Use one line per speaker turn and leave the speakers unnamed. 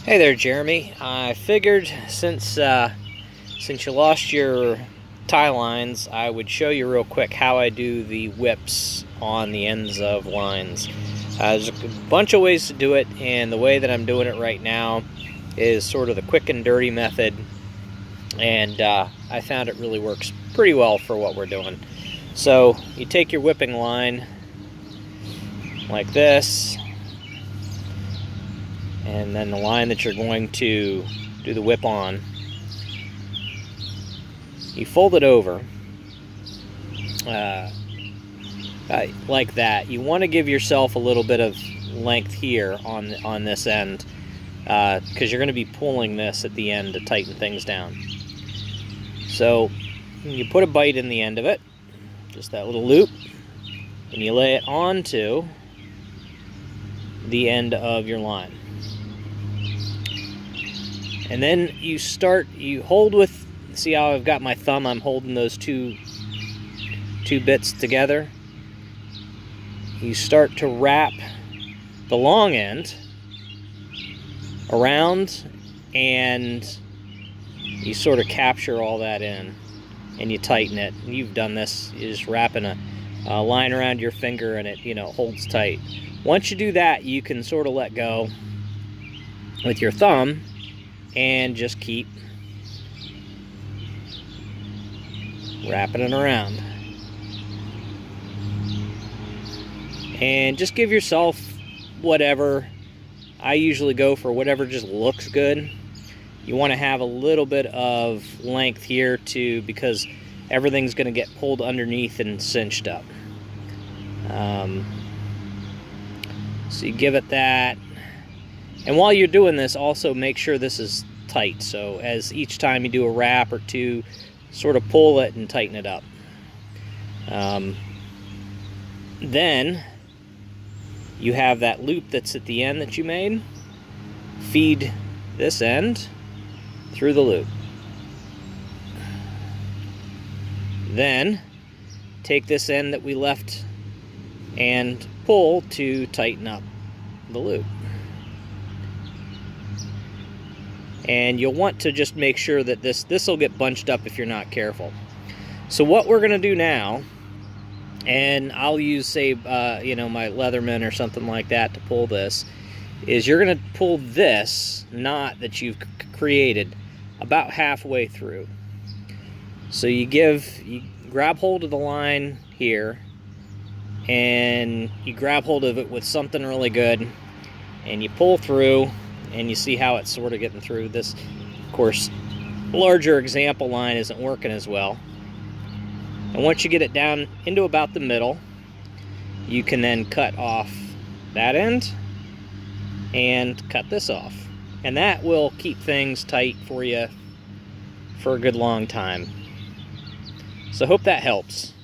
Hey there, Jeremy. I figured since you lost your tie lines, I would show you real quick how I do the whips on the ends of lines. There's a bunch of ways to do it, and the way that I'm doing it right now is sort of the quick and dirty method, and I found it really works pretty well for what we're doing. So you take your whipping line like this, and then the line that you're going to do the whip on, you fold it over like that. You want to give yourself a little bit of length here on this end, because you're going to be pulling this at the end to tighten things down. So you put a bite in the end of it, just that little loop, and you lay it onto the end of your line. And then you hold with, see how I've got my thumb, I'm holding those two bits together. You start to wrap the long end around, and you sort of capture all that in, and you tighten it. And you've done this, you're just wrapping a line around your finger, and it holds tight. Once you do that, you can sort of let go with your thumb and just keep wrapping it around. And just give yourself whatever. I usually go for whatever just looks good. You want to have a little bit of length here too, because everything's going to get pulled underneath and cinched up. So you give it that. And while you're doing this, also make sure this is tight. So as each time you do a wrap or two, sort of pull it and tighten it up. Then you have that loop that's at the end that you made. Feed this end through the loop. Then take this end that we left and pull to tighten up the loop. And you'll want to just make sure that this will get bunched up if you're not careful. So what we're going to do now, and I'll use, say, my Leatherman or something like that to pull this, is you're going to pull this knot that you've created about halfway through. So you grab hold of the line here, and you grab hold of it with something really good, and you pull through, and you see how it's sort of getting through. This, of course, larger example line isn't working as well. And once you get it down into about the middle, you can then cut off that end and cut this off. And that will keep things tight for you for a good long time. So hope that helps.